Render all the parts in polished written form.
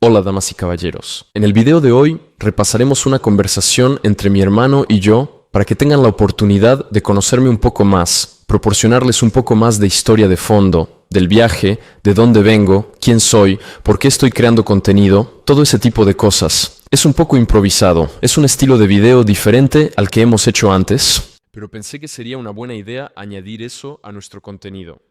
Hola damas y caballeros. En el video de hoy repasaremos una conversación entre mi hermano y yo para que tengan la oportunidad de conocerme un poco más, proporcionarles un poco más de historia de fondo, del viaje, de dónde vengo, quién soy, por qué estoy creando contenido, todo ese tipo de cosas. Es un poco improvisado, es un estilo de video diferente al que hemos hecho antes, pero pensé que sería una buena idea añadir eso a nuestro contenido.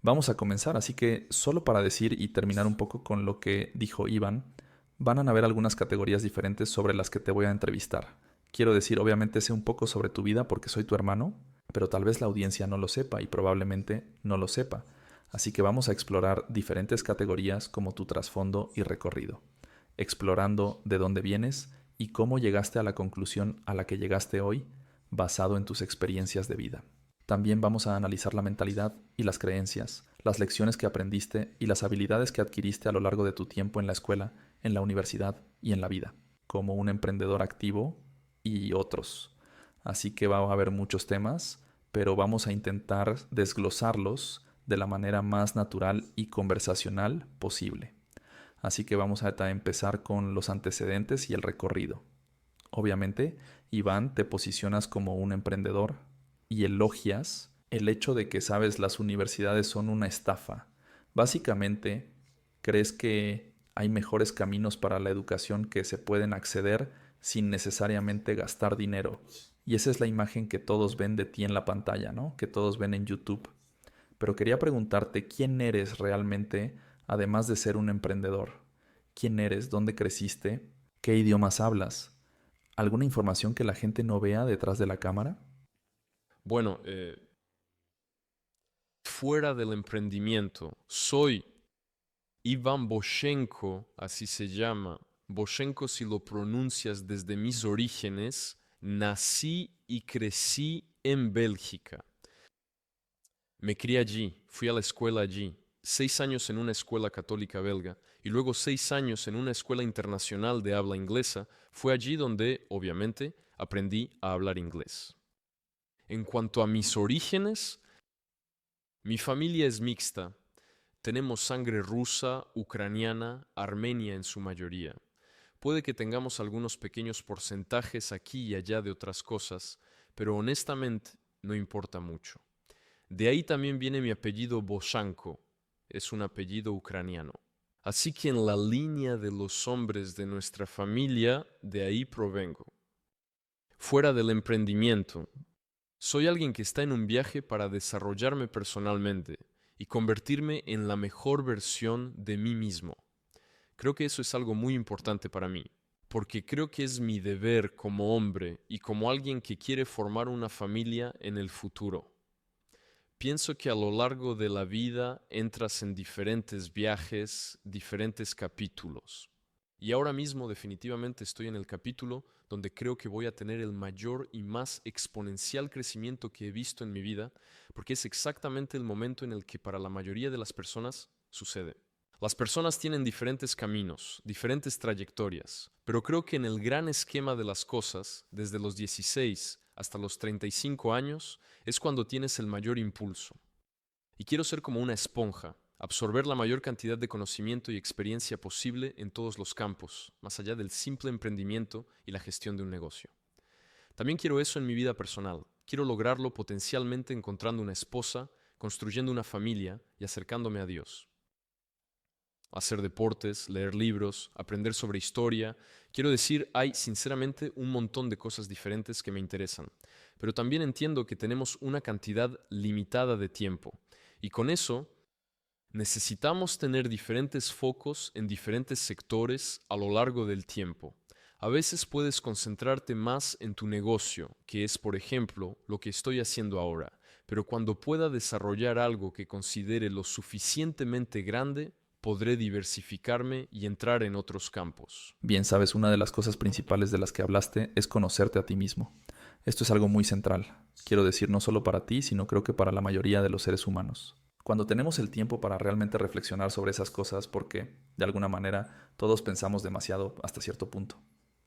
Vamos a comenzar, así que solo para decir y terminar un poco con lo que dijo Iván, van a haber algunas categorías diferentes sobre las que te voy a entrevistar. Quiero decir, obviamente sé un poco sobre tu vida porque soy tu hermano, pero tal vez la audiencia no lo sepa y probablemente no lo sepa. Así que vamos a explorar diferentes categorías como tu trasfondo y recorrido, explorando de dónde vienes y cómo llegaste a la conclusión a la que llegaste hoy basado en tus experiencias de vida. También vamos a analizar la mentalidad y las creencias, las lecciones que aprendiste y las habilidades que adquiriste a lo largo de tu tiempo en la escuela, en la universidad y en la vida, como un emprendedor activo y otros. Así que va a haber muchos temas, pero vamos a intentar desglosarlos de la manera más natural y conversacional posible. Así que vamos a empezar con los antecedentes y el recorrido. Obviamente, Iván, te posicionas como un emprendedor y elogias el hecho de que, sabes, las universidades son una estafa. Básicamente, crees que hay mejores caminos para la educación que se pueden acceder sin necesariamente gastar dinero. Y esa es la imagen que todos ven de ti en la pantalla, ¿no? Que todos ven en YouTube. Pero quería preguntarte quién eres realmente, además de ser un emprendedor. ¿Quién eres? ¿Dónde creciste? ¿Qué idiomas hablas? ¿Alguna información que la gente no vea detrás de la cámara? Bueno, fuera del emprendimiento, soy Iván Boshenko, así se llama. Boshenko, si lo pronuncias desde mis orígenes, nací y crecí en Bélgica. Me crié allí, fui a la escuela allí, 6 años en una escuela católica belga y luego 6 años en una escuela internacional de habla inglesa. Fue allí donde, obviamente, aprendí a hablar inglés. En cuanto a mis orígenes, mi familia es mixta. Tenemos sangre rusa, ucraniana, armenia en su mayoría. Puede que tengamos algunos pequeños porcentajes aquí y allá de otras cosas, pero honestamente no importa mucho. De ahí también viene mi apellido Boshanko, es un apellido ucraniano. Así que en la línea de los hombres de nuestra familia, de ahí provengo. Fuera del emprendimiento, soy alguien que está en un viaje para desarrollarme personalmente y convertirme en la mejor versión de mí mismo. Creo que eso es algo muy importante para mí, porque creo que es mi deber como hombre y como alguien que quiere formar una familia en el futuro. Pienso que a lo largo de la vida entras en diferentes viajes, diferentes capítulos. Y ahora mismo definitivamente estoy en el capítulo donde creo que voy a tener el mayor y más exponencial crecimiento que he visto en mi vida, porque es exactamente el momento en el que para la mayoría de las personas sucede. Las personas tienen diferentes caminos, diferentes trayectorias, pero creo que en el gran esquema de las cosas, desde los 16 hasta los 35 años, es cuando tienes el mayor impulso. Y quiero ser como una esponja, absorber la mayor cantidad de conocimiento y experiencia posible en todos los campos, más allá del simple emprendimiento y la gestión de un negocio. También quiero eso en mi vida personal. Quiero lograrlo potencialmente encontrando una esposa, construyendo una familia y acercándome a Dios. Hacer deportes, leer libros, aprender sobre historia. Quiero decir, hay sinceramente un montón de cosas diferentes que me interesan, pero también entiendo que tenemos una cantidad limitada de tiempo y con eso necesitamos tener diferentes focos en diferentes sectores a lo largo del tiempo. A veces puedes concentrarte más en tu negocio, que es, por ejemplo, lo que estoy haciendo ahora, pero cuando pueda desarrollar algo que considere lo suficientemente grande, podré diversificarme y entrar en otros campos. Bien, sabes, una de las cosas principales de las que hablaste es conocerte a ti mismo. Esto es algo muy central. Quiero decir, no solo para ti, sino creo que para la mayoría de los seres humanos. Cuando tenemos el tiempo para realmente reflexionar sobre esas cosas, porque, de alguna manera, todos pensamos demasiado hasta cierto punto.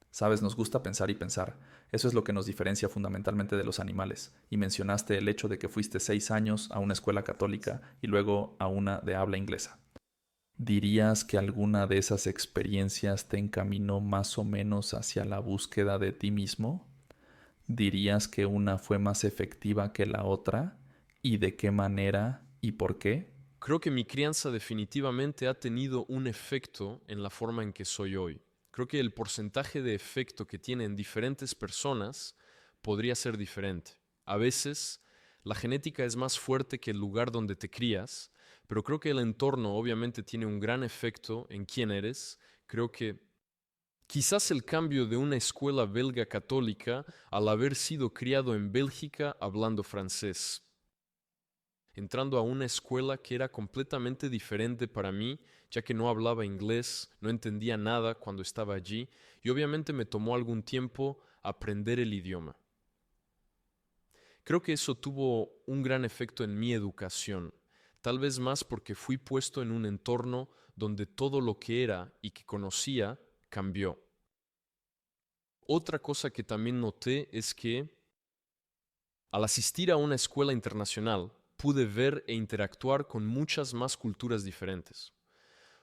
Sabes, nos gusta pensar y pensar. Eso es lo que nos diferencia fundamentalmente de los animales. Y mencionaste el hecho de que fuiste 6 años a una escuela católica y luego a una de habla inglesa. ¿Dirías que alguna de esas experiencias te encaminó más o menos hacia la búsqueda de ti mismo? ¿Dirías que una fue más efectiva que la otra? ¿Y de qué manera y por qué? Creo que mi crianza definitivamente ha tenido un efecto en la forma en que soy hoy. Creo que el porcentaje de efecto que tiene en diferentes personas podría ser diferente. A veces la genética es más fuerte que el lugar donde te crías, pero creo que el entorno obviamente tiene un gran efecto en quién eres. Creo que quizás el cambio de una escuela belga católica al haber sido criado en Bélgica hablando francés, entrando a una escuela que era completamente diferente para mí, ya que no hablaba inglés, no entendía nada cuando estaba allí, y obviamente me tomó algún tiempo aprender el idioma. Creo que eso tuvo un gran efecto en mi educación, tal vez más porque fui puesto en un entorno donde todo lo que era y que conocía cambió. Otra cosa que también noté es que al asistir a una escuela internacional, pude ver e interactuar con muchas más culturas diferentes.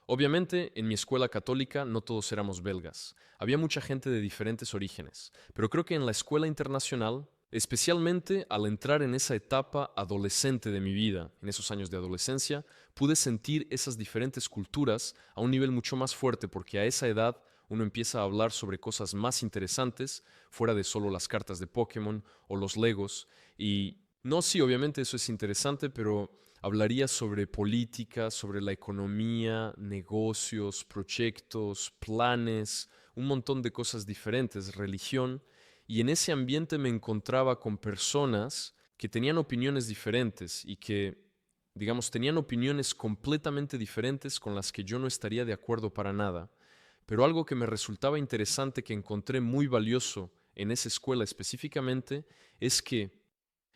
Obviamente, en mi escuela católica no todos éramos belgas. Había mucha gente de diferentes orígenes, pero creo que en la escuela internacional, especialmente al entrar en esa etapa adolescente de mi vida, en esos años de adolescencia, pude sentir esas diferentes culturas a un nivel mucho más fuerte porque a esa edad uno empieza a hablar sobre cosas más interesantes fuera de solo las cartas de Pokémon o los Legos. Y no, sí, obviamente eso es interesante, pero hablaría sobre política, sobre la economía, negocios, proyectos, planes, un montón de cosas diferentes, religión. Y en ese ambiente me encontraba con personas que tenían opiniones diferentes y que, digamos, tenían opiniones completamente diferentes con las que yo no estaría de acuerdo para nada. Pero algo que me resultaba interesante, que encontré muy valioso en esa escuela específicamente, es que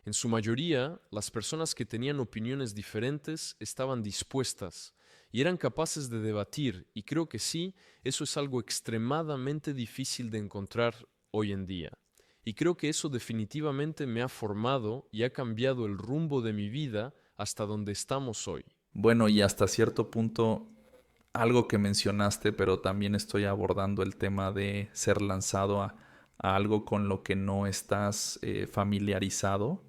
en su mayoría las personas que tenían opiniones diferentes estaban dispuestas y eran capaces de debatir, y creo que sí, eso es algo extremadamente difícil de encontrar hoy en día. Y creo que eso definitivamente me ha formado y ha cambiado el rumbo de mi vida hasta donde estamos hoy. Bueno, y hasta cierto punto, algo que mencionaste, pero también estoy abordando el tema de ser lanzado a algo con lo que no estás familiarizado.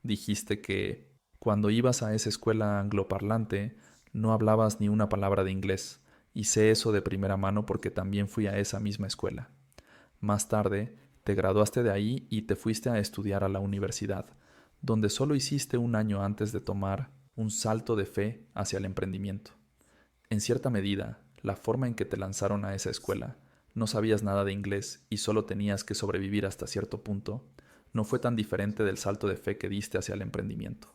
Dijiste que cuando ibas a esa escuela angloparlante no hablabas ni una palabra de inglés, y sé eso de primera mano porque también fui a esa misma escuela. Más tarde, te graduaste de ahí y te fuiste a estudiar a la universidad, donde solo hiciste un año antes de tomar un salto de fe hacia el emprendimiento. En cierta medida, la forma en que te lanzaron a esa escuela, no sabías nada de inglés y solo tenías que sobrevivir hasta cierto punto, no fue tan diferente del salto de fe que diste hacia el emprendimiento.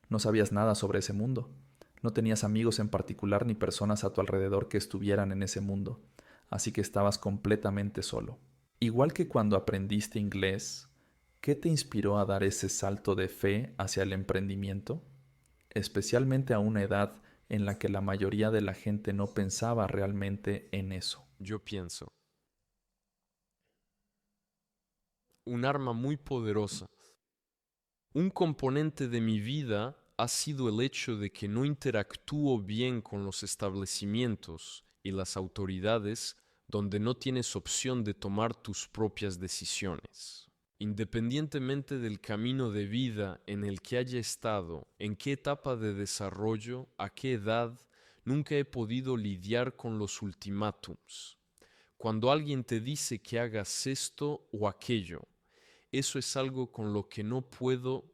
No sabías nada sobre ese mundo. No tenías amigos en particular ni personas a tu alrededor que estuvieran en ese mundo, así que estabas completamente solo. Igual que cuando aprendiste inglés, ¿qué te inspiró a dar ese salto de fe hacia el emprendimiento? Especialmente a una edad en la que la mayoría de la gente no pensaba realmente en eso. Yo pienso, un arma muy poderosa. Un componente de mi vida ha sido el hecho de que no interactúo bien con los establecimientos y las autoridades donde no tienes opción de tomar tus propias decisiones. Independientemente del camino de vida en el que haya estado, en qué etapa de desarrollo, a qué edad, nunca he podido lidiar con los ultimátums. Cuando alguien te dice que hagas esto o aquello, eso es algo con lo que no puedo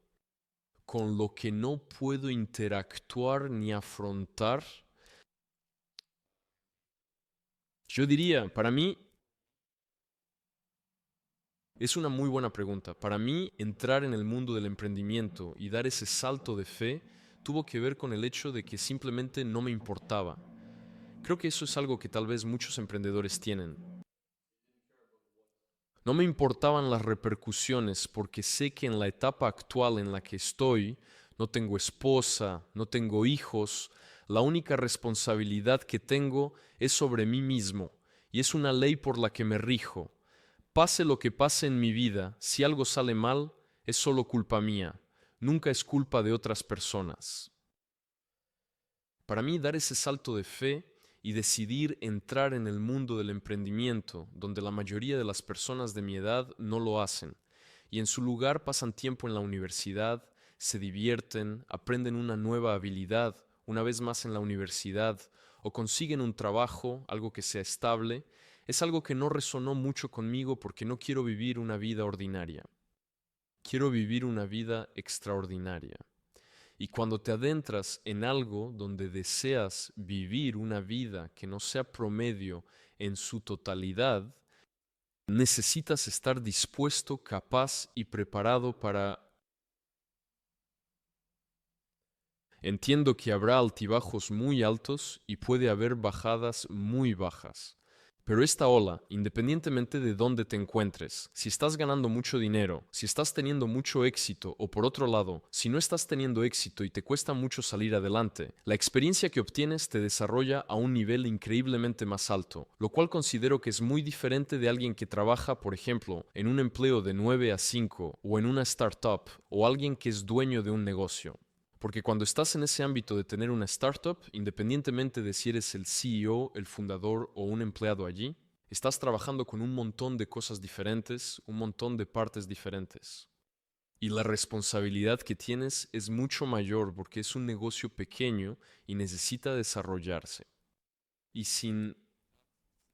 interactuar ni afrontar. Yo diría, para mí, es una muy buena pregunta. Para mí, entrar en el mundo del emprendimiento y dar ese salto de fe tuvo que ver con el hecho de que simplemente no me importaba. Creo que eso es algo que tal vez muchos emprendedores tienen. No me importaban las repercusiones porque sé que en la etapa actual en la que estoy, no tengo esposa, no tengo hijos, la única responsabilidad que tengo es sobre mí mismo y es una ley por la que me rijo. Pase lo que pase en mi vida, si algo sale mal, es solo culpa mía, nunca es culpa de otras personas. Para mí dar ese salto de fe y decidir entrar en el mundo del emprendimiento, donde la mayoría de las personas de mi edad no lo hacen, y en su lugar pasan tiempo en la universidad, se divierten, aprenden una nueva habilidad, una vez más en la universidad, o consiguen un trabajo, algo que sea estable, es algo que no resonó mucho conmigo porque no quiero vivir una vida ordinaria. Quiero vivir una vida extraordinaria. Y cuando te adentras en algo donde deseas vivir una vida que no sea promedio en su totalidad, necesitas estar dispuesto, capaz y preparado para... Entiendo que habrá altibajos muy altos y puede haber bajadas muy bajas. Pero esta ola, independientemente de dónde te encuentres, si estás ganando mucho dinero, si estás teniendo mucho éxito o por otro lado, si no estás teniendo éxito y te cuesta mucho salir adelante, la experiencia que obtienes te desarrolla a un nivel increíblemente más alto, lo cual considero que es muy diferente de alguien que trabaja, por ejemplo, en un empleo de 9 a 5 o en una startup o alguien que es dueño de un negocio. Porque cuando estás en ese ámbito de tener una startup, independientemente de si eres el CEO, el fundador o un empleado allí, estás trabajando con un montón de cosas diferentes, un montón de partes diferentes. Y la responsabilidad que tienes es mucho mayor porque es un negocio pequeño y necesita desarrollarse. Y sin,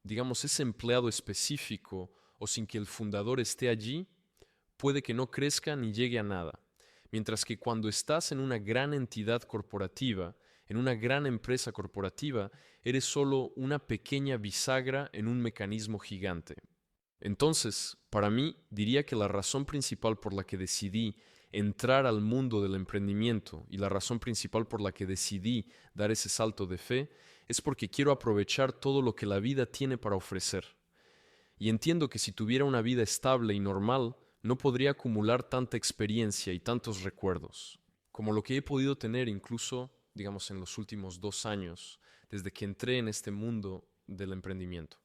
digamos, ese empleado específico o sin que el fundador esté allí, puede que no crezca ni llegue a nada. Mientras que cuando estás en una gran entidad corporativa, en una gran empresa corporativa, eres solo una pequeña bisagra en un mecanismo gigante. Entonces, para mí, diría que la razón principal por la que decidí entrar al mundo del emprendimiento y la razón principal por la que decidí dar ese salto de fe es porque quiero aprovechar todo lo que la vida tiene para ofrecer. Y entiendo que si tuviera una vida estable y normal, no podría acumular tanta experiencia y tantos recuerdos, como lo que he podido tener incluso, digamos, en los últimos 2 años, desde que entré en este mundo del emprendimiento.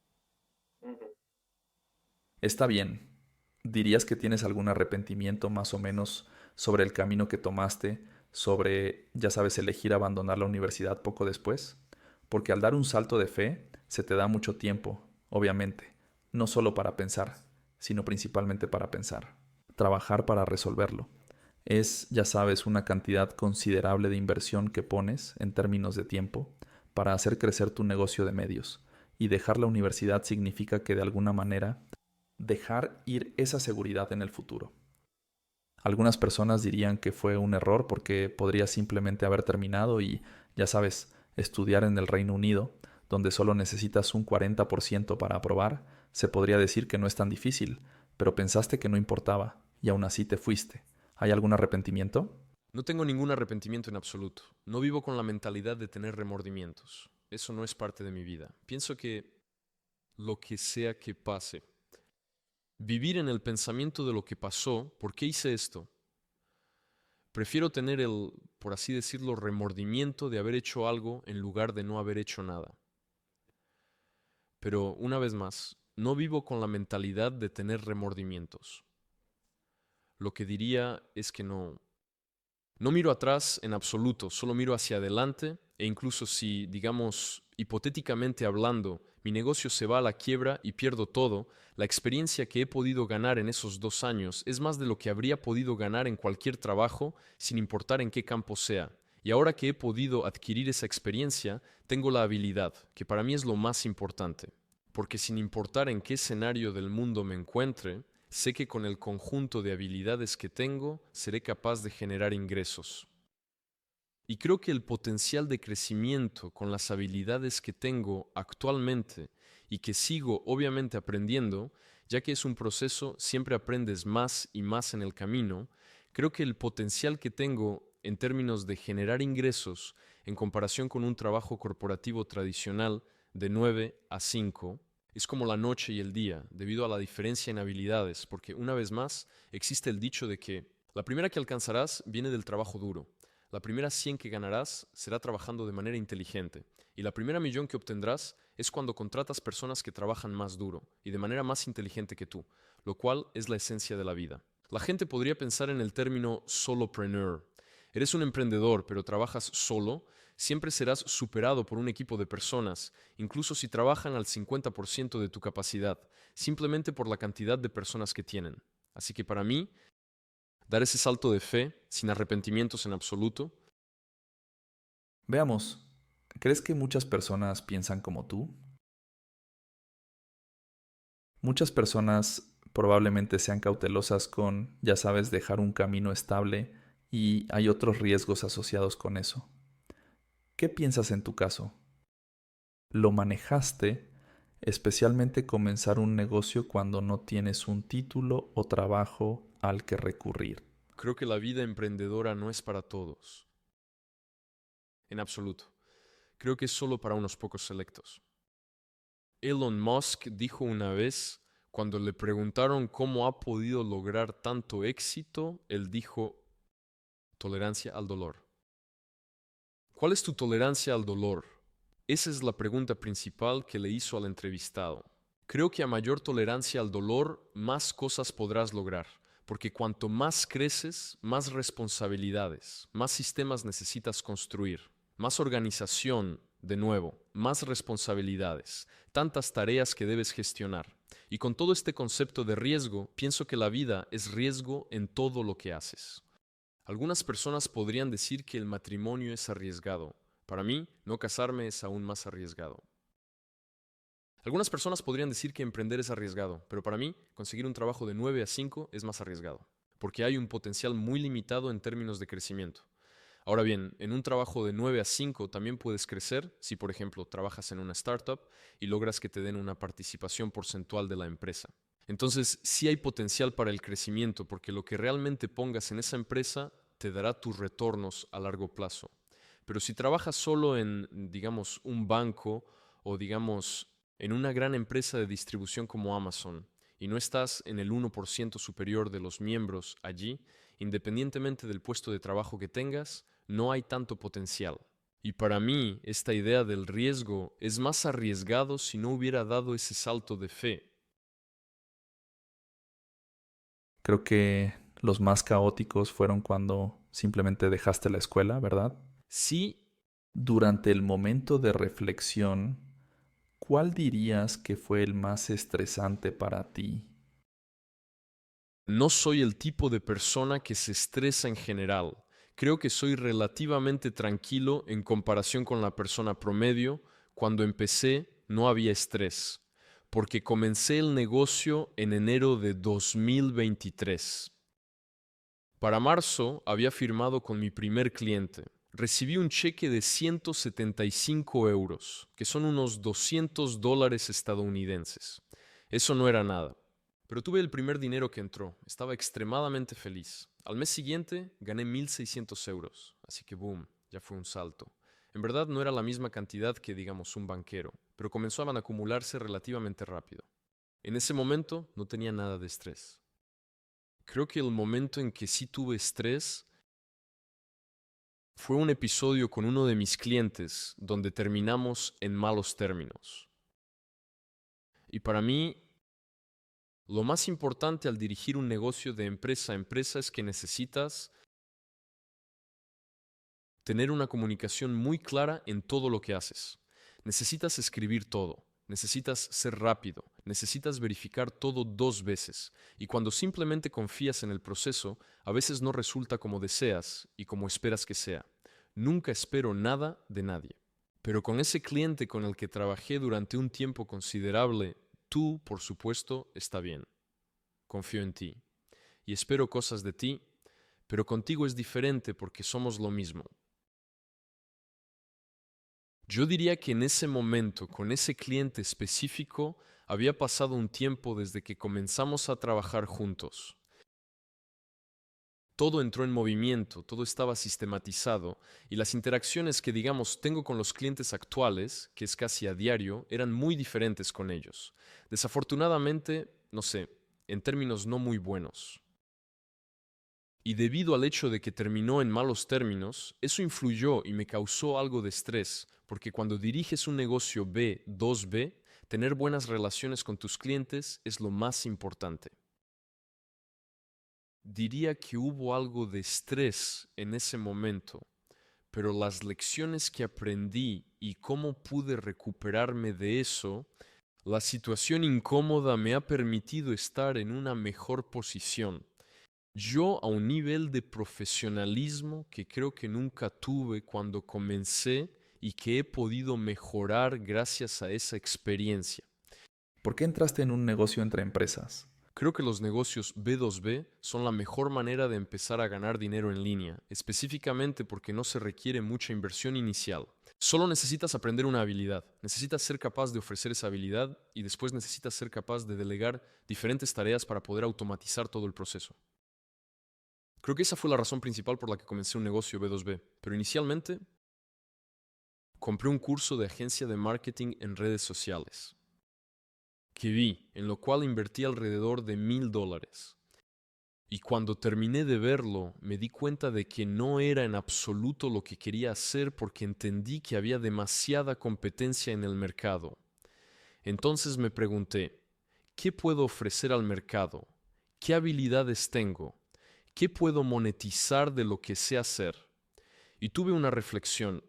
Está bien. ¿Dirías que tienes algún arrepentimiento más o menos sobre el camino que tomaste, sobre, ya sabes, elegir abandonar la universidad poco después? Porque al dar un salto de fe, se te da mucho tiempo, obviamente, no solo para pensar, sino principalmente para pensar. Trabajar para resolverlo. Es, ya sabes, una cantidad considerable de inversión que pones en términos de tiempo para hacer crecer tu negocio de medios. Y dejar la universidad significa que de alguna manera dejar ir esa seguridad en el futuro. Algunas personas dirían que fue un error porque podría simplemente haber terminado y, ya sabes, estudiar en el Reino Unido, donde solo necesitas un 40% para aprobar, se podría decir que no es tan difícil, pero pensaste que no importaba y aún así te fuiste. ¿Hay algún arrepentimiento? No tengo ningún arrepentimiento en absoluto. No vivo con la mentalidad de tener remordimientos. Eso no es parte de mi vida. Pienso que lo que sea que pase, vivir en el pensamiento de lo que pasó, ¿por qué hice esto? Prefiero tener el, por así decirlo, remordimiento de haber hecho algo en lugar de no haber hecho nada. Pero, una vez más, no vivo con la mentalidad de tener remordimientos. Lo que diría es que no miro atrás en absoluto, solo miro hacia adelante e incluso si, digamos, hipotéticamente hablando, mi negocio se va a la quiebra y pierdo todo, la experiencia que he podido ganar en esos 2 años es más de lo que habría podido ganar en cualquier trabajo, sin importar en qué campo sea. Y ahora que he podido adquirir esa experiencia, tengo la habilidad, que para mí es lo más importante. Porque sin importar en qué escenario del mundo me encuentre, sé que con el conjunto de habilidades que tengo, seré capaz de generar ingresos. Y creo que el potencial de crecimiento con las habilidades que tengo actualmente y que sigo obviamente aprendiendo, ya que es un proceso, siempre aprendes más y más en el camino, creo que el potencial que tengo en términos de generar ingresos en comparación con un trabajo corporativo tradicional de 9 a 5 es como la noche y el día, debido a la diferencia en habilidades, porque una vez más existe el dicho de que la primera que alcanzarás viene del trabajo duro. La primera 100 que ganarás será trabajando de manera inteligente. Y la primera millón que obtendrás es cuando contratas personas que trabajan más duro y de manera más inteligente que tú, lo cual es la esencia de la vida. La gente podría pensar en el término solopreneur. Eres un emprendedor, pero trabajas solo, Siempre serás superado por un equipo de personas, incluso si trabajan al 50% de tu capacidad, simplemente por la cantidad de personas que tienen. Así que para mí, dar ese salto de fe, sin arrepentimientos en absoluto. Veamos, ¿crees que muchas personas piensan como tú? Muchas personas probablemente sean cautelosas con, ya sabes, dejar un camino estable y hay otros riesgos asociados con eso. ¿Qué piensas en tu caso? ¿Lo manejaste, especialmente comenzar un negocio cuando no tienes un título o trabajo al que recurrir? Creo que la vida emprendedora no es para todos, en absoluto. Creo que es solo para unos pocos selectos. Elon Musk dijo una vez, cuando le preguntaron cómo ha podido lograr tanto éxito, él dijo, tolerancia al dolor. ¿Cuál es tu tolerancia al dolor? Esa es la pregunta principal que le hizo al entrevistado. Creo que a mayor tolerancia al dolor, más cosas podrás lograr, porque cuanto más creces, más responsabilidades, más sistemas necesitas construir, más organización, de nuevo, más responsabilidades, tantas tareas que debes gestionar. Y con todo este concepto de riesgo, pienso que la vida es riesgo en todo lo que haces. Algunas personas podrían decir que el matrimonio es arriesgado. Para mí, no casarme es aún más arriesgado. Algunas personas podrían decir que emprender es arriesgado, pero para mí, conseguir un trabajo de 9 a 5 es más arriesgado, porque hay un potencial muy limitado en términos de crecimiento. Ahora bien, en un trabajo de 9 a 5 también puedes crecer si, por ejemplo, trabajas en una startup y logras que te den una participación porcentual de la empresa. Entonces, sí hay potencial para el crecimiento, porque lo que realmente pongas en esa empresa te dará tus retornos a largo plazo. Pero si trabajas solo en, digamos, un banco o, digamos, en una gran empresa de distribución como Amazon y no estás en el 1% superior de los miembros allí, independientemente del puesto de trabajo que tengas, no hay tanto potencial. Y para mí, esta idea del riesgo es más arriesgado si no hubiera dado ese salto de fe. Creo que los más caóticos fueron cuando simplemente dejaste la escuela, ¿verdad? Sí. Durante el momento de reflexión, ¿cuál dirías que fue el más estresante para ti? No soy el tipo de persona que se estresa en general. Creo que soy relativamente tranquilo en comparación con la persona promedio. Cuando empecé no había estrés, porque comencé el negocio en enero de 2023. Para marzo había firmado con mi primer cliente. Recibí un cheque de 175 euros, que son unos $200 estadounidenses. Eso no era nada. Pero tuve el primer dinero que entró. Estaba extremadamente feliz. Al mes siguiente gané 1.600 euros. Así que boom, ya fue un salto. En verdad no era la misma cantidad que, digamos, un banquero, pero comenzaban a acumularse relativamente rápido. En ese momento no tenía nada de estrés. Creo que el momento en que sí tuve estrés fue un episodio con uno de mis clientes donde terminamos en malos términos. Y para mí, lo más importante al dirigir un negocio de empresa a empresa es que necesitas tener una comunicación muy clara en todo lo que haces. Necesitas escribir todo, necesitas ser rápido, necesitas verificar todo 2 veces. Y cuando simplemente confías en el proceso, a veces no resulta como deseas y como esperas que sea. Nunca espero nada de nadie. Pero con ese cliente con el que trabajé durante un tiempo considerable, tú, por supuesto, está bien. Confío en ti y espero cosas de ti, pero contigo es diferente porque somos lo mismo. Yo diría que en ese momento, con ese cliente específico, había pasado un tiempo desde que comenzamos a trabajar juntos. Todo entró en movimiento, todo estaba sistematizado y las interacciones que, digamos, tengo con los clientes actuales, que es casi a diario, eran muy diferentes con ellos. Desafortunadamente, no sé, en términos no muy buenos. Y debido al hecho de que terminó en malos términos, eso influyó y me causó algo de estrés, porque cuando diriges un negocio B2B, tener buenas relaciones con tus clientes es lo más importante. Diría que hubo algo de estrés en ese momento, pero las lecciones que aprendí y cómo pude recuperarme de eso, la situación incómoda me ha permitido estar en una mejor posición. Yo a un nivel de profesionalismo que creo que nunca tuve cuando comencé y que he podido mejorar gracias a esa experiencia. ¿Por qué entraste en un negocio entre empresas? Creo que los negocios B2B son la mejor manera de empezar a ganar dinero en línea, específicamente porque no se requiere mucha inversión inicial. Solo necesitas aprender una habilidad, necesitas ser capaz de ofrecer esa habilidad y después necesitas ser capaz de delegar diferentes tareas para poder automatizar todo el proceso. Creo que esa fue la razón principal por la que comencé un negocio B2B, pero inicialmente compré un curso de agencia de marketing en redes sociales que vi, en lo cual invertí alrededor de $1,000. Y cuando terminé de verlo, me di cuenta de que no era en absoluto lo que quería hacer porque entendí que había demasiada competencia en el mercado. Entonces me pregunté, ¿qué puedo ofrecer al mercado? ¿Qué habilidades tengo? ¿Qué puedo monetizar de lo que sé hacer? Y tuve una reflexión.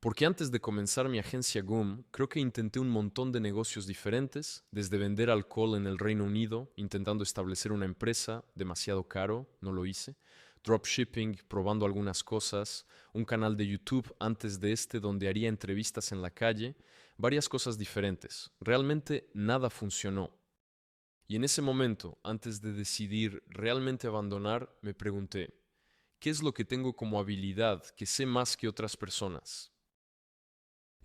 Porque antes de comenzar mi agencia GUM, creo que intenté un montón de negocios diferentes, desde vender alcohol en el Reino Unido, intentando establecer una empresa, demasiado caro, no lo hice, dropshipping, probando algunas cosas, un canal de YouTube antes de este donde haría entrevistas en la calle, varias cosas diferentes. Realmente nada funcionó. Y en ese momento, antes de decidir realmente abandonar, me pregunté, ¿qué es lo que tengo como habilidad que sé más que otras personas?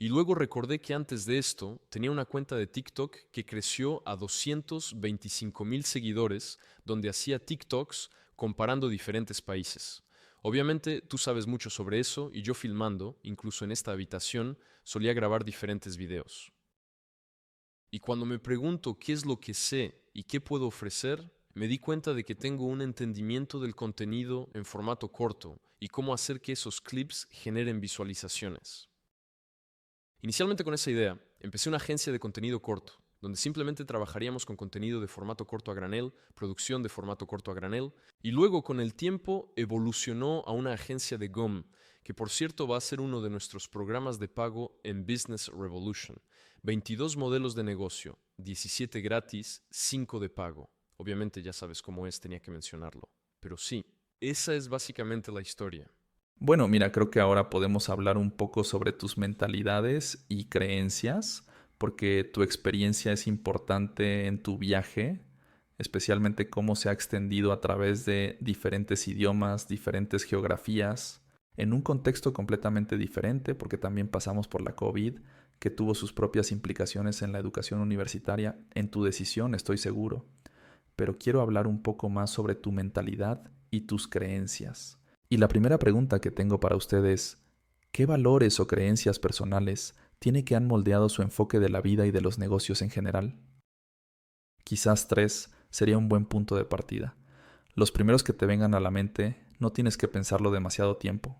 Y luego recordé que antes de esto tenía una cuenta de TikTok que creció a 225,000 seguidores, donde hacía TikToks comparando diferentes países. Obviamente tú sabes mucho sobre eso y yo filmando, incluso en esta habitación, solía grabar diferentes videos. Y cuando me pregunto qué es lo que sé y qué puedo ofrecer, me di cuenta de que tengo un entendimiento del contenido en formato corto y cómo hacer que esos clips generen visualizaciones. Inicialmente con esa idea, empecé una agencia de contenido corto, donde simplemente trabajaríamos con contenido de formato corto a granel, producción de formato corto a granel, y luego con el tiempo evolucionó a una agencia de GOM, que por cierto va a ser uno de nuestros programas de pago en Business Revolution. 22 modelos de negocio, 17 gratis, 5 de pago. Obviamente ya sabes cómo es, tenía que mencionarlo. Pero sí, esa es básicamente la historia. Bueno, mira, creo que ahora podemos hablar un poco sobre tus mentalidades y creencias, porque tu experiencia es importante en tu viaje, especialmente cómo se ha extendido a través de diferentes idiomas, diferentes geografías, en un contexto completamente diferente, porque también pasamos por la COVID, que tuvo sus propias implicaciones en la educación universitaria, en tu decisión, estoy seguro. Pero quiero hablar un poco más sobre tu mentalidad y tus creencias. Y la primera pregunta que tengo para usted es, ¿qué valores o creencias personales tiene que han moldeado su enfoque de la vida y de los negocios en general? Quizás 3 sería un buen punto de partida. Los primeros que te vengan a la mente, no tienes que pensarlo demasiado tiempo.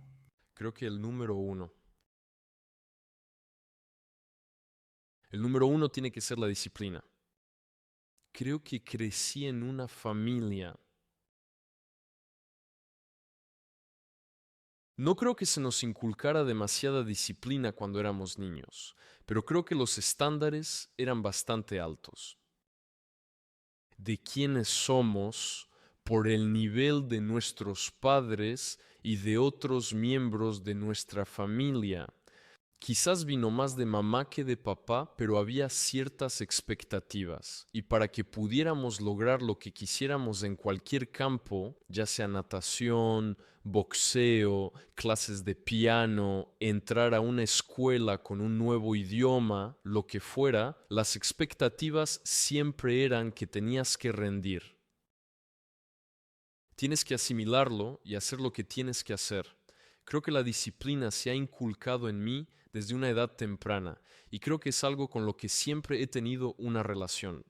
Creo que el número uno. El número uno tiene que ser la disciplina. Creo que crecí en una familia. No creo que se nos inculcara demasiada disciplina cuando éramos niños, pero creo que los estándares eran bastante altos. De quiénes somos por el nivel de nuestros padres y de otros miembros de nuestra familia. Quizás vino más de mamá que de papá, pero había ciertas expectativas. Y para que pudiéramos lograr lo que quisiéramos en cualquier campo, ya sea natación, boxeo, clases de piano, entrar a una escuela con un nuevo idioma, lo que fuera, las expectativas siempre eran que tenías que rendir. Tienes que asimilarlo y hacer lo que tienes que hacer. Creo que la disciplina se ha inculcado en mí desde una edad temprana y creo que es algo con lo que siempre he tenido una relación.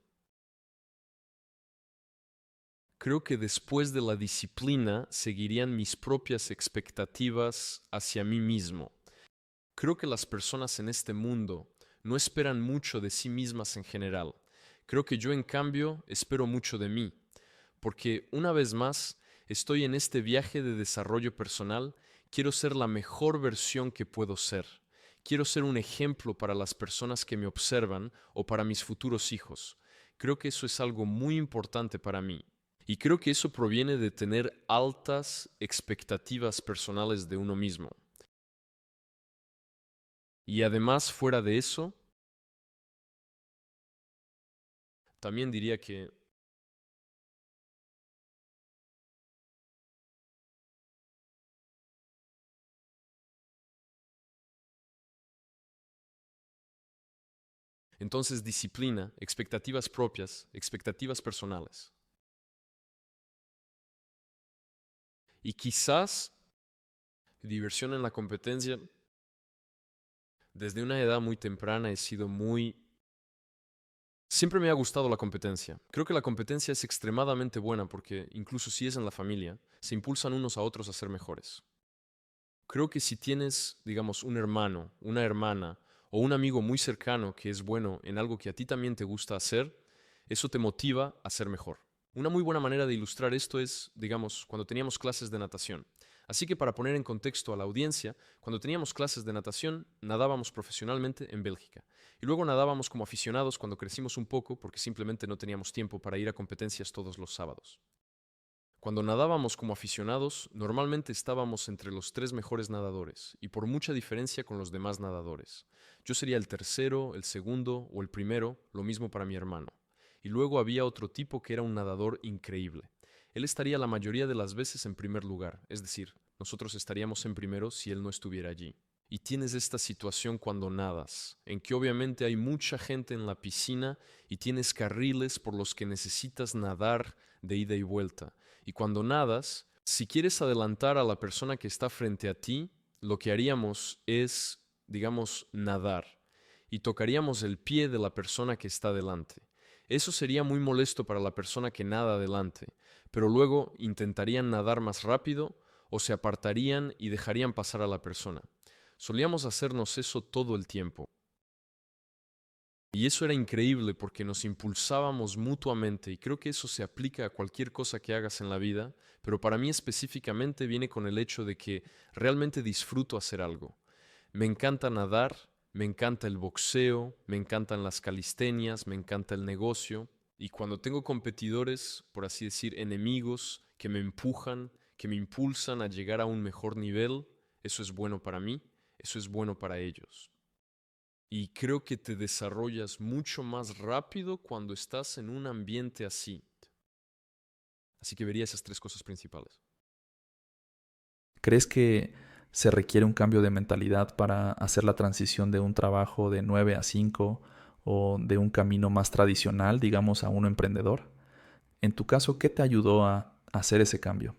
Creo que después de la disciplina seguirían mis propias expectativas hacia mí mismo. Creo que las personas en este mundo no esperan mucho de sí mismas en general. Creo que yo en cambio espero mucho de mí, porque una vez más estoy en este viaje de desarrollo personal Quiero ser la mejor versión que puedo ser. Quiero ser un ejemplo para las personas que me observan o para mis futuros hijos. Creo que eso es algo muy importante para mí. Y creo que eso proviene de tener altas expectativas personales de uno mismo. Y además, fuera de eso, también diría que entonces disciplina, expectativas propias, expectativas personales. Y quizás diversión en la competencia. Desde una edad muy temprana he sido muy... Siempre me ha gustado la competencia. Creo que la competencia es extremadamente buena porque, incluso si es en la familia, se impulsan unos a otros a ser mejores. Creo que si tienes, digamos, un hermano, una hermana o un amigo muy cercano que es bueno en algo que a ti también te gusta hacer, eso te motiva a ser mejor. Una muy buena manera de ilustrar esto es, digamos, cuando teníamos clases de natación. Así que para poner en contexto a la audiencia, cuando teníamos clases de natación, nadábamos profesionalmente en Bélgica. Y luego nadábamos como aficionados cuando crecimos un poco porque simplemente no teníamos tiempo para ir a competencias todos los sábados. Cuando nadábamos como aficionados, normalmente estábamos entre los 3 mejores nadadores y por mucha diferencia con los demás nadadores. Yo sería el tercero, el segundo o el primero, lo mismo para mi hermano. Y luego había otro tipo que era un nadador increíble. Él estaría la mayoría de las veces en primer lugar, es decir, nosotros estaríamos en primero si él no estuviera allí. Y tienes esta situación cuando nadas, en que obviamente hay mucha gente en la piscina y tienes carriles por los que necesitas nadar de ida y vuelta. Y cuando nadas, si quieres adelantar a la persona que está frente a ti, lo que haríamos es, digamos, nadar y tocaríamos el pie de la persona que está delante. Eso sería muy molesto para la persona que nada adelante, pero luego intentarían nadar más rápido o se apartarían y dejarían pasar a la persona. Solíamos hacernos eso todo el tiempo. Y eso era increíble porque nos impulsábamos mutuamente y creo que eso se aplica a cualquier cosa que hagas en la vida, pero para mí específicamente viene con el hecho de que realmente disfruto hacer algo. Me encanta nadar, me encanta el boxeo, me encantan las calistenias, me encanta el negocio y cuando tengo competidores, por así decir, enemigos que me empujan, que me impulsan a llegar a un mejor nivel, eso es bueno para mí, eso es bueno para ellos. Y creo que te desarrollas mucho más rápido cuando estás en un ambiente así. Así que vería esas 3 cosas principales. ¿Crees que se requiere un cambio de mentalidad para hacer la transición de un trabajo de 9 a 5 o de un camino más tradicional, digamos, a uno emprendedor? En tu caso, ¿qué te ayudó a hacer ese cambio?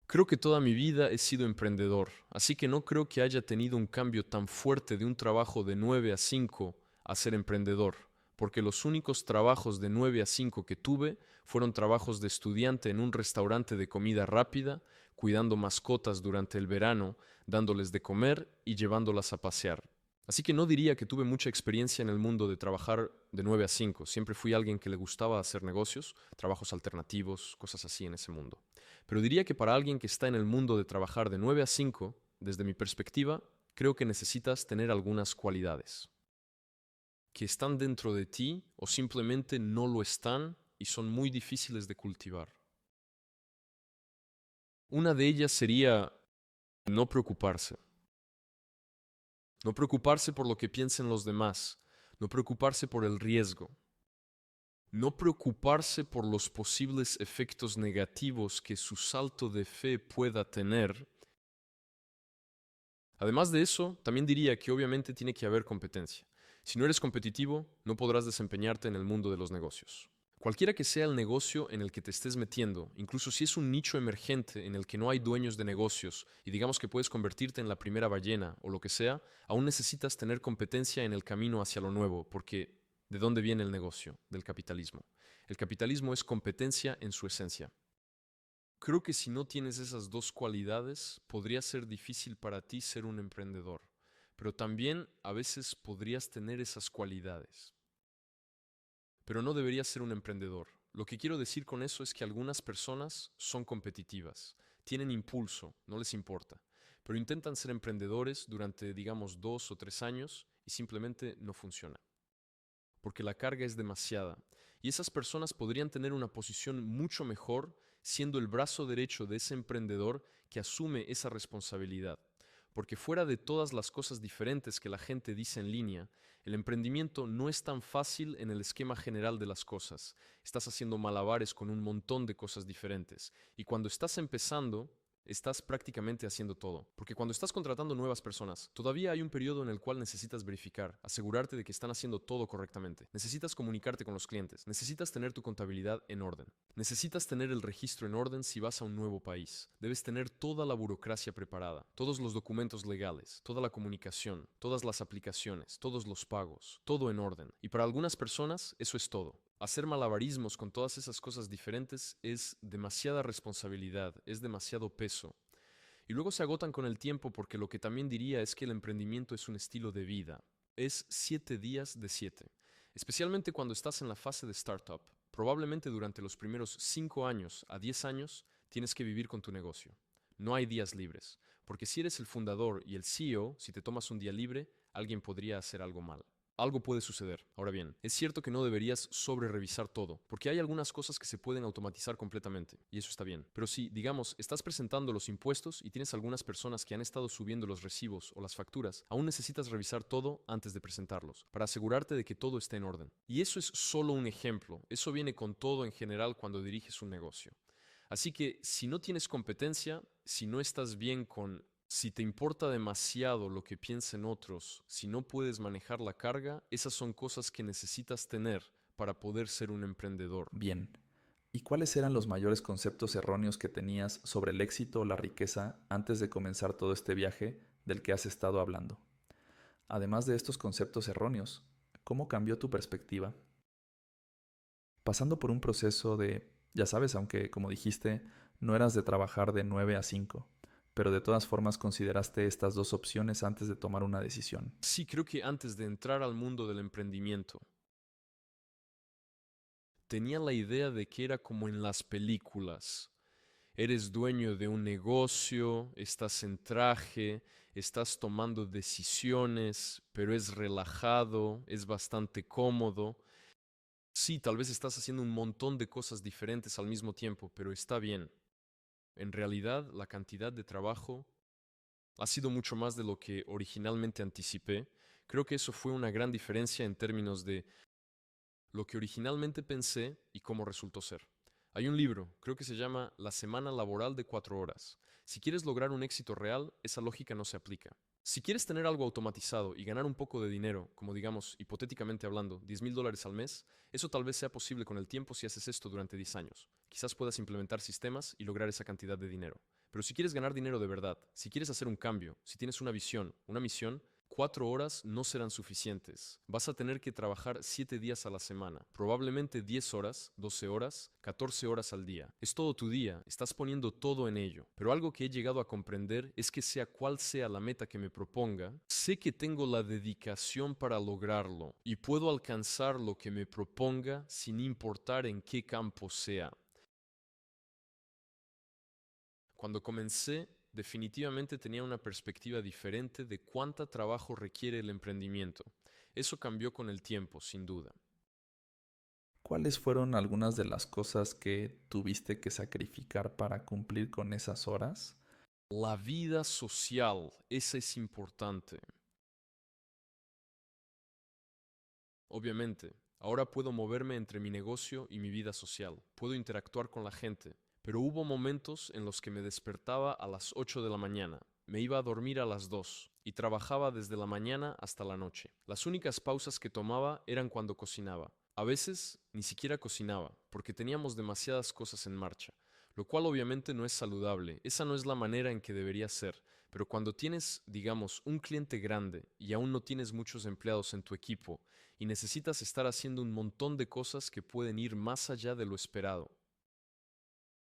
Creo que toda mi vida he sido emprendedor, así que no creo que haya tenido un cambio tan fuerte de un trabajo de 9 a 5 a ser emprendedor, porque los únicos trabajos de 9 a 5 que tuve fueron trabajos de estudiante en un restaurante de comida rápida, cuidando mascotas durante el verano, dándoles de comer y llevándolas a pasear. Así que no diría que tuve mucha experiencia en el mundo de trabajar de 9 a 5. Siempre fui alguien que le gustaba hacer negocios, trabajos alternativos, cosas así en ese mundo. Pero diría que para alguien que está en el mundo de trabajar de 9 a 5, desde mi perspectiva, creo que necesitas tener algunas cualidades que están dentro de ti o simplemente no lo están y son muy difíciles de cultivar. Una de ellas sería no preocuparse. No preocuparse por lo que piensen los demás, no preocuparse por el riesgo, no preocuparse por los posibles efectos negativos que su salto de fe pueda tener. Además de eso, también diría que obviamente tiene que haber competencia. Si no eres competitivo, no podrás desempeñarte en el mundo de los negocios. Cualquiera que sea el negocio en el que te estés metiendo, incluso si es un nicho emergente en el que no hay dueños de negocios y digamos que puedes convertirte en la primera ballena o lo que sea, aún necesitas tener competencia en el camino hacia lo nuevo, porque ¿de dónde viene el negocio? Del capitalismo. El capitalismo es competencia en su esencia. Creo que si no tienes esas 2 cualidades, podría ser difícil para ti ser un emprendedor, pero también a veces podrías tener esas cualidades. Pero no deberías ser un emprendedor. Lo que quiero decir con eso es que algunas personas son competitivas, tienen impulso, no les importa, pero intentan ser emprendedores durante, digamos, 2 o 3 años y simplemente no funciona, porque la carga es demasiada. Y esas personas podrían tener una posición mucho mejor siendo el brazo derecho de ese emprendedor que asume esa responsabilidad. Porque fuera de todas las cosas diferentes que la gente dice en línea, el emprendimiento no es tan fácil en el esquema general de las cosas. Estás haciendo malabares con un montón de cosas diferentes. Y cuando estás empezando, estás prácticamente haciendo todo. Porque cuando estás contratando nuevas personas, todavía hay un periodo en el cual necesitas verificar, asegurarte de que están haciendo todo correctamente. Necesitas comunicarte con los clientes. Necesitas tener tu contabilidad en orden. Necesitas tener el registro en orden si vas a un nuevo país. Debes tener toda la burocracia preparada, todos los documentos legales, toda la comunicación, todas las aplicaciones, todos los pagos, todo en orden. Y para algunas personas eso es todo. Hacer malabarismos con todas esas cosas diferentes es demasiada responsabilidad, es demasiado peso. Y luego se agotan con el tiempo porque lo que también diría es que el emprendimiento es un estilo de vida. Es 7 días de 7. Especialmente cuando estás en la fase de startup. Probablemente durante los primeros 5 años a 10 años tienes que vivir con tu negocio. No hay días libres, porque si eres el fundador y el CEO, si te tomas un día libre, alguien podría hacer algo mal. Algo puede suceder. Ahora bien, es cierto que no deberías sobre-revisar todo, porque hay algunas cosas que se pueden automatizar completamente, y eso está bien. Pero si, digamos, estás presentando los impuestos y tienes algunas personas que han estado subiendo los recibos o las facturas, aún necesitas revisar todo antes de presentarlos, para asegurarte de que todo esté en orden. Y eso es solo un ejemplo, eso viene con todo en general cuando diriges un negocio. Así que si no tienes competencia, si no estás bien con... Si te importa demasiado lo que piensen otros, si no puedes manejar la carga, esas son cosas que necesitas tener para poder ser un emprendedor. Bien. ¿Y cuáles eran los mayores conceptos erróneos que tenías sobre el éxito o la riqueza antes de comenzar todo este viaje del que has estado hablando? Además de estos conceptos erróneos, ¿cómo cambió tu perspectiva? Pasando por un proceso de, ya sabes, aunque como dijiste, no eras de trabajar de 9 a 5, pero de todas formas consideraste estas dos opciones antes de tomar una decisión. Sí, creo que antes de entrar al mundo del emprendimiento, tenía la idea de que era como en las películas. Eres dueño de un negocio, estás en traje, estás tomando decisiones, pero es relajado, es bastante cómodo. Sí, tal vez estás haciendo un montón de cosas diferentes al mismo tiempo, pero está bien. En realidad, la cantidad de trabajo ha sido mucho más de lo que originalmente anticipé. Creo que eso fue una gran diferencia en términos de lo que originalmente pensé y cómo resultó ser. Hay un libro, creo que se llama La semana laboral de 4 horas. Si quieres lograr un éxito real, esa lógica no se aplica. Si quieres tener algo automatizado y ganar un poco de dinero, como digamos, hipotéticamente hablando, $10,000 al mes, eso tal vez sea posible con el tiempo si haces esto durante 10 años. Quizás puedas implementar sistemas y lograr esa cantidad de dinero. Pero si quieres ganar dinero de verdad, si quieres hacer un cambio, si tienes una visión, una misión, 4 horas no serán suficientes. Vas a tener que trabajar 7 días a la semana, probablemente 10 horas, 12 horas, 14 horas al día. Es todo tu día, estás poniendo todo en ello. Pero algo que he llegado a comprender es que sea cual sea la meta que me proponga, sé que tengo la dedicación para lograrlo y puedo alcanzar lo que me proponga sin importar en qué campo sea. Cuando comencé, definitivamente tenía una perspectiva diferente de cuánta trabajo requiere el emprendimiento. Eso cambió con el tiempo, sin duda. ¿Cuáles fueron algunas de las cosas que tuviste que sacrificar para cumplir con esas horas? La vida social, esa es importante. Obviamente, ahora puedo moverme entre mi negocio y mi vida social. Puedo interactuar con la gente. Pero hubo momentos en los que me despertaba a las 8 de la mañana, me iba a dormir a las 2 y trabajaba desde la mañana hasta la noche. Las únicas pausas que tomaba eran cuando cocinaba. A veces ni siquiera cocinaba, porque teníamos demasiadas cosas en marcha, lo cual obviamente no es saludable, esa no es la manera en que debería ser, pero cuando tienes, digamos, un cliente grande y aún no tienes muchos empleados en tu equipo y necesitas estar haciendo un montón de cosas que pueden ir más allá de lo esperado.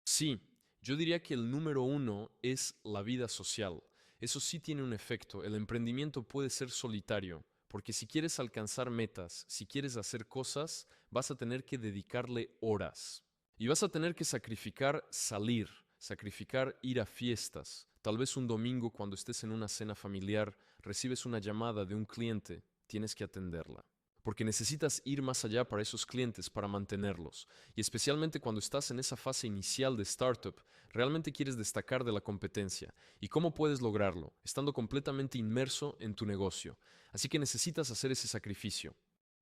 Sí, yo diría que el número uno es la vida social. Eso sí tiene un efecto. El emprendimiento puede ser solitario, porque si quieres alcanzar metas, si quieres hacer cosas, vas a tener que dedicarle horas. Y vas a tener que sacrificar salir, sacrificar ir a fiestas, Tal vez un domingo cuando estés en una cena familiar recibes una llamada de un cliente, tienes que atenderla. Porque necesitas ir más allá para esos clientes, para mantenerlos. Y especialmente cuando estás en esa fase inicial de startup, realmente quieres destacar de la competencia. ¿Y cómo puedes lograrlo? Estando completamente inmerso en tu negocio. Así que necesitas hacer ese sacrificio.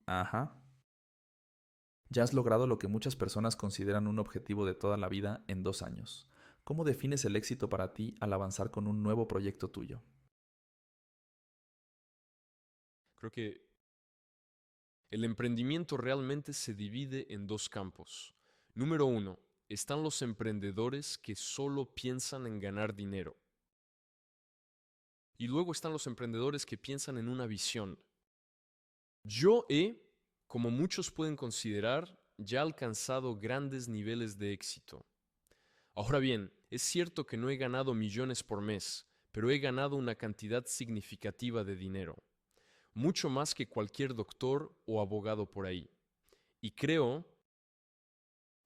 Ajá. Ya has logrado lo que muchas personas consideran un objetivo de toda la vida en 2 años. ¿Cómo defines el éxito para ti al avanzar con un nuevo proyecto tuyo? Creo que el emprendimiento realmente se divide en dos campos. Número uno, están los emprendedores que solo piensan en ganar dinero. Y luego están los emprendedores que piensan en una visión. Yo he, como muchos pueden considerar, ya alcanzado grandes niveles de éxito. Ahora bien, es cierto que no he ganado millones por mes, pero he ganado una cantidad significativa de dinero, mucho más que cualquier doctor o abogado por ahí. Y creo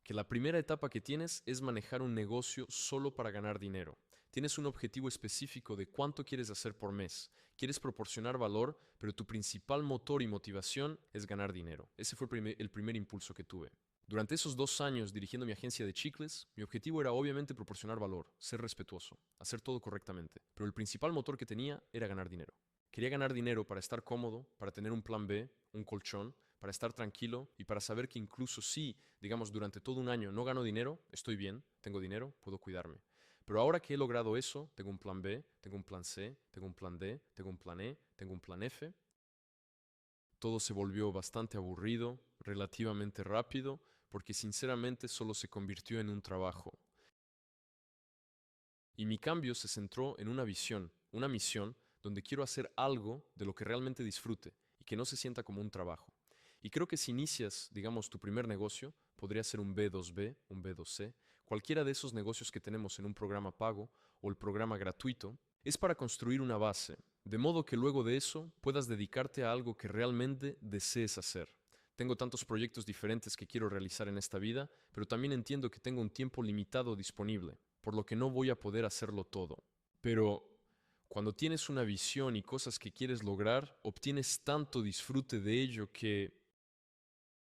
que la primera etapa que tienes es manejar un negocio solo para ganar dinero. Tienes un objetivo específico de cuánto quieres hacer por mes. Quieres proporcionar valor, pero tu principal motor y motivación es ganar dinero. Ese fue el primer impulso que tuve. Durante esos 2 años dirigiendo mi agencia de chicles, mi objetivo era obviamente proporcionar valor, ser respetuoso, hacer todo correctamente. Pero el principal motor que tenía era ganar dinero. Quería ganar dinero para estar cómodo, para tener un plan B, un colchón, para estar tranquilo y para saber que incluso si, digamos, durante todo un año no gano dinero, estoy bien, tengo dinero, puedo cuidarme. Pero ahora que he logrado eso, tengo un plan B, tengo un plan C, tengo un plan D, tengo un plan E, tengo un plan F. Todo se volvió bastante aburrido, relativamente rápido, porque sinceramente solo se convirtió en un trabajo. Y mi cambio se centró en una visión, una misión, donde quiero hacer algo de lo que realmente disfrute y que no se sienta como un trabajo. Y creo que si inicias, digamos, tu primer negocio, podría ser un B2B, un B2C, cualquiera de esos negocios que tenemos en un programa pago o el programa gratuito, es para construir una base, de modo que luego de eso puedas dedicarte a algo que realmente desees hacer. Tengo tantos proyectos diferentes que quiero realizar en esta vida, pero también entiendo que tengo un tiempo limitado disponible, por lo que no voy a poder hacerlo todo. Pero cuando tienes una visión y cosas que quieres lograr, obtienes tanto disfrute de ello que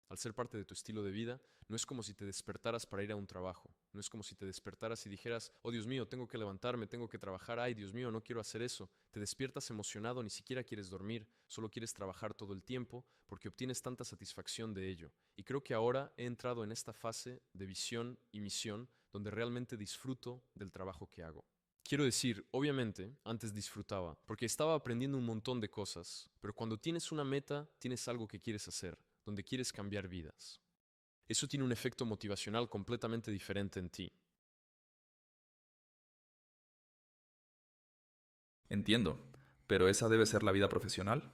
al ser parte de tu estilo de vida, no es como si te despertaras para ir a un trabajo. No es como si te despertaras y dijeras, oh Dios mío, tengo que levantarme, tengo que trabajar, ay Dios mío, no quiero hacer eso. Te despiertas emocionado, ni siquiera quieres dormir, solo quieres trabajar todo el tiempo porque obtienes tanta satisfacción de ello. Y creo que ahora he entrado en esta fase de visión y misión donde realmente disfruto del trabajo que hago. Quiero decir, obviamente, antes disfrutaba, porque estaba aprendiendo un montón de cosas, pero cuando tienes una meta, tienes algo que quieres hacer, donde quieres cambiar vidas. Eso tiene un efecto motivacional completamente diferente en ti. Entiendo, pero esa debe ser la vida profesional.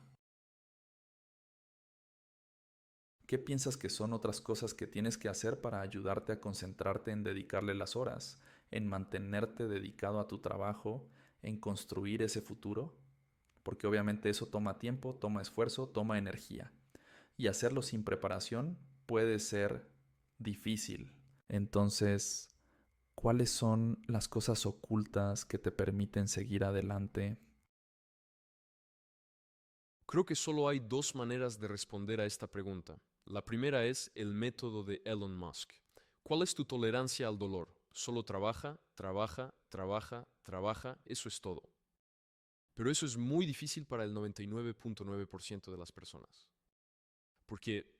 ¿Qué piensas que son otras cosas que tienes que hacer para ayudarte a concentrarte en dedicarle las horas, en mantenerte dedicado a tu trabajo, en construir ese futuro? Porque obviamente eso toma tiempo, toma esfuerzo, toma energía. Y hacerlo sin preparación puede ser difícil. Entonces, ¿cuáles son las cosas ocultas que te permiten seguir adelante? Creo que solo hay dos maneras de responder a esta pregunta. La primera es el método de Elon Musk. ¿Cuál es tu tolerancia al dolor? Solo trabaja, trabaja, trabaja, trabaja, eso es todo. Pero eso es muy difícil para el 99.9% de las personas. Porque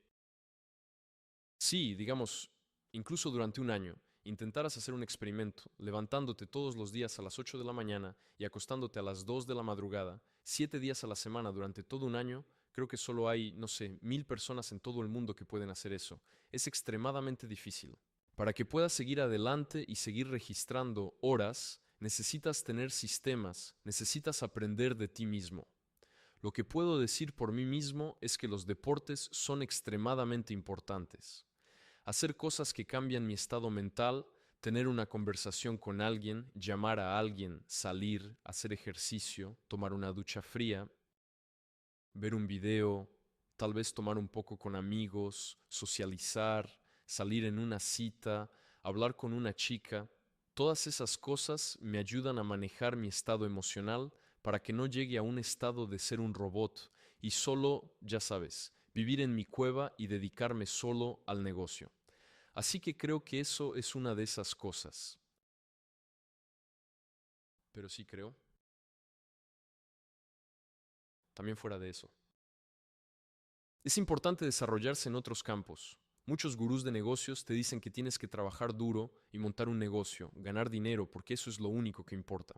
sí, digamos, incluso durante un año, intentaras hacer un experimento, levantándote todos los días a las 8 de la mañana y acostándote a las 2 de la madrugada, 7 días a la semana durante todo un año, creo que solo hay, no sé, 1.000 personas en todo el mundo que pueden hacer eso. Es extremadamente difícil. Para que puedas seguir adelante y seguir registrando horas, necesitas tener sistemas, necesitas aprender de ti mismo. Lo que puedo decir por mí mismo es que los deportes son extremadamente importantes. Hacer cosas que cambian mi estado mental, tener una conversación con alguien, llamar a alguien, salir, hacer ejercicio, tomar una ducha fría, ver un video, tal vez tomar un poco con amigos, socializar, salir en una cita, hablar con una chica. Todas esas cosas me ayudan a manejar mi estado emocional para que no llegue a un estado de ser un robot y solo, ya sabes, vivir en mi cueva y dedicarme solo al negocio. Así que creo que eso es una de esas cosas. Pero sí creo. También fuera de eso. Es importante desarrollarse en otros campos. Muchos gurús de negocios te dicen que tienes que trabajar duro y montar un negocio, ganar dinero, porque eso es lo único que importa.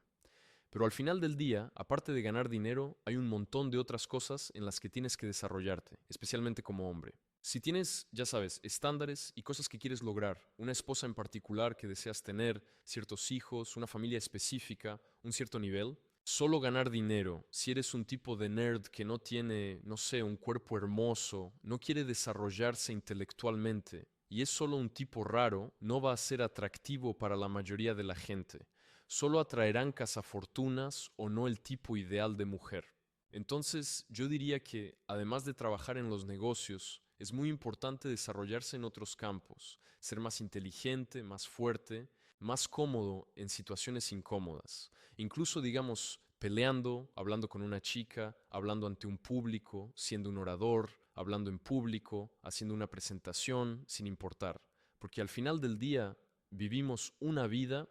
Pero al final del día, aparte de ganar dinero, hay un montón de otras cosas en las que tienes que desarrollarte, especialmente como hombre. Si tienes, ya sabes, estándares y cosas que quieres lograr, una esposa en particular que deseas tener, ciertos hijos, una familia específica, un cierto nivel, solo ganar dinero, si eres un tipo de nerd que no tiene, no sé, un cuerpo hermoso, no quiere desarrollarse intelectualmente y es solo un tipo raro, no va a ser atractivo para la mayoría de la gente. Solo atraerán cazafortunas o no el tipo ideal de mujer. Entonces, yo diría que, además de trabajar en los negocios, es muy importante desarrollarse en otros campos, ser más inteligente, más fuerte, más cómodo en situaciones incómodas. Incluso, digamos, peleando, hablando con una chica, hablando ante un público, siendo un orador, hablando en público, haciendo una presentación, sin importar. Porque al final del día vivimos una vida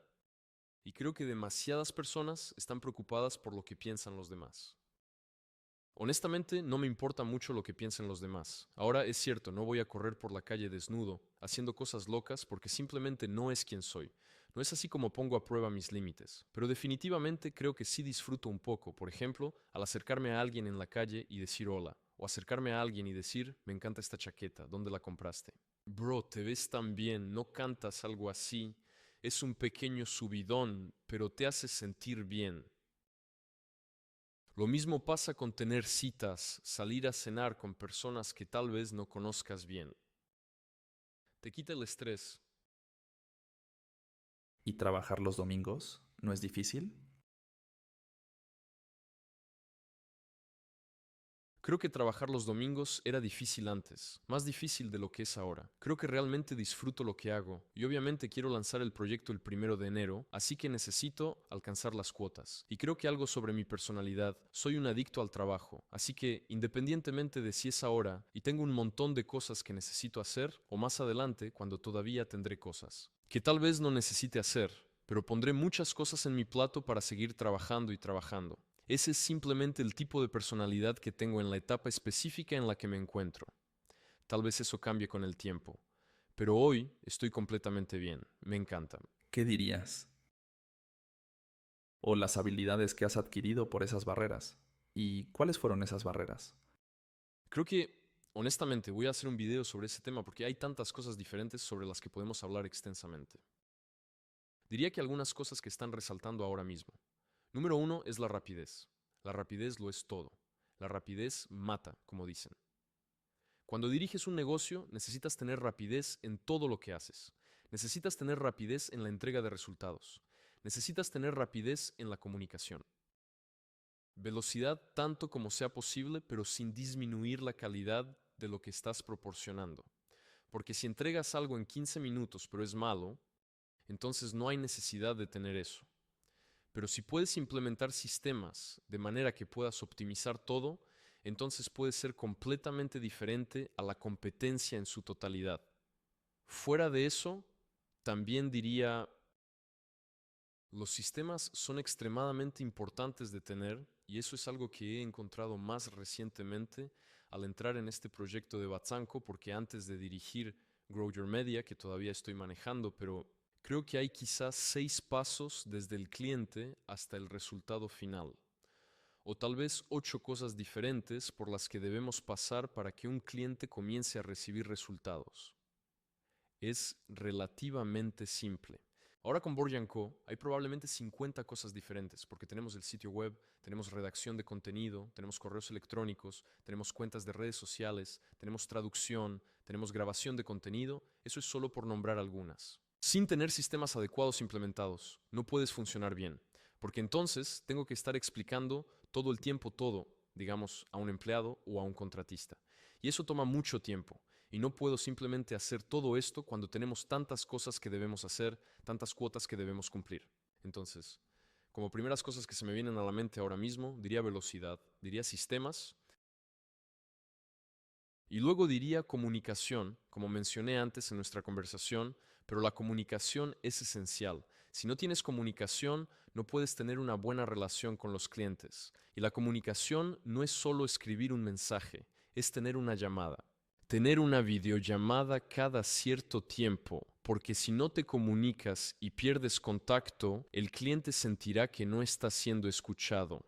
y creo que demasiadas personas están preocupadas por lo que piensan los demás. Honestamente, no me importa mucho lo que piensen los demás. Ahora es cierto, no voy a correr por la calle desnudo, haciendo cosas locas porque simplemente no es quien soy. No es así como pongo a prueba mis límites. Pero definitivamente creo que sí disfruto un poco, por ejemplo, al acercarme a alguien en la calle y decir hola, o acercarme a alguien y decir, me encanta esta chaqueta, ¿dónde la compraste? Bro, te ves tan bien, no cantas algo así. Es un pequeño subidón, pero te hace sentir bien. Lo mismo pasa con tener citas, salir a cenar con personas que tal vez no conozcas bien. Te quita el estrés. ¿Y trabajar los domingos no es difícil? Creo que trabajar los domingos era difícil antes, más difícil de lo que es ahora. Creo que realmente disfruto lo que hago y obviamente quiero lanzar el proyecto el 1 de enero, así que necesito alcanzar las cuotas. Y creo que algo sobre mi personalidad, soy un adicto al trabajo, así que independientemente de si es ahora y tengo un montón de cosas que necesito hacer o más adelante cuando todavía tendré cosas que tal vez no necesite hacer, pero pondré muchas cosas en mi plato para seguir trabajando y trabajando. Ese es simplemente el tipo de personalidad que tengo en la etapa específica en la que me encuentro. Tal vez eso cambie con el tiempo, pero hoy estoy completamente bien, me encanta. ¿Qué dirías? ¿O las habilidades que has adquirido por esas barreras? ¿Y cuáles fueron esas barreras? Creo que, honestamente, voy a hacer un video sobre ese tema porque hay tantas cosas diferentes sobre las que podemos hablar extensamente. Diría que algunas cosas que están resaltando ahora mismo. Número uno es la rapidez. La rapidez lo es todo. La rapidez mata, como dicen. Cuando diriges un negocio, necesitas tener rapidez en todo lo que haces. Necesitas tener rapidez en la entrega de resultados. Necesitas tener rapidez en la comunicación. Velocidad tanto como sea posible, pero sin disminuir la calidad de lo que estás proporcionando. Porque si entregas algo en 15 minutos pero es malo, entonces no hay necesidad de tener eso. Pero si puedes implementar sistemas de manera que puedas optimizar todo, entonces puede ser completamente diferente a la competencia en su totalidad. Fuera de eso, también diría, los sistemas son extremadamente importantes de tener y eso es algo que he encontrado más recientemente al entrar en este proyecto de Batsanko, porque antes de dirigir Grow Your Media, que todavía estoy manejando, pero creo que hay quizás 6 pasos desde el cliente hasta el resultado final, o tal vez 8 cosas diferentes por las que debemos pasar para que un cliente comience a recibir resultados. Es relativamente simple. Ahora con Borjan Co. hay probablemente 50 cosas diferentes, porque tenemos el sitio web, tenemos redacción de contenido, tenemos correos electrónicos, tenemos cuentas de redes sociales, tenemos traducción, tenemos grabación de contenido, eso es solo por nombrar algunas. Sin tener sistemas adecuados implementados, no puedes funcionar bien, porque entonces tengo que estar explicando todo el tiempo todo, digamos, a un empleado o a un contratista. Y eso toma mucho tiempo. Y no puedo simplemente hacer todo esto cuando tenemos tantas cosas que debemos hacer, tantas cuotas que debemos cumplir. Entonces, como primeras cosas que se me vienen a la mente ahora mismo, diría velocidad, diría sistemas, y luego diría comunicación, como mencioné antes en nuestra conversación, pero la comunicación es esencial. Si no tienes comunicación, no puedes tener una buena relación con los clientes. Y la comunicación no es solo escribir un mensaje, es tener una llamada. Tener una videollamada cada cierto tiempo, porque si no te comunicas y pierdes contacto, el cliente sentirá que no está siendo escuchado.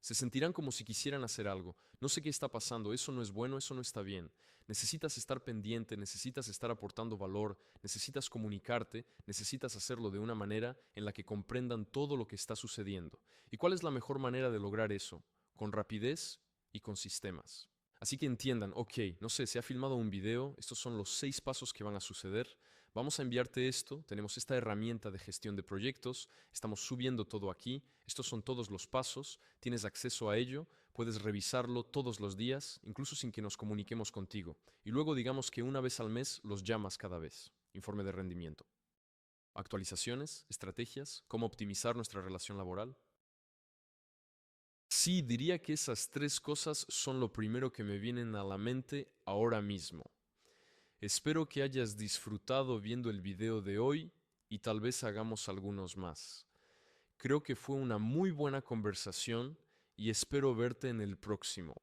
Se sentirán como si quisieran hacer algo. No sé qué está pasando, eso no es bueno, eso no está bien. Necesitas estar pendiente, necesitas estar aportando valor, necesitas comunicarte, necesitas hacerlo de una manera en la que comprendan todo lo que está sucediendo. ¿Y cuál es la mejor manera de lograr eso? Con rapidez y con sistemas. Así que entiendan, ok, no sé, se ha filmado un video, estos son los 6 pasos que van a suceder. Vamos a enviarte esto, tenemos esta herramienta de gestión de proyectos, estamos subiendo todo aquí, estos son todos los pasos, tienes acceso a ello, puedes revisarlo todos los días, incluso sin que nos comuniquemos contigo. Y luego digamos que una vez al mes los llamas cada vez. Informe de rendimiento. Actualizaciones, estrategias, cómo optimizar nuestra relación laboral. Sí, diría que esas 3 cosas son lo primero que me vienen a la mente ahora mismo. Espero que hayas disfrutado viendo el video de hoy y tal vez hagamos algunos más. Creo que fue una muy buena conversación y espero verte en el próximo.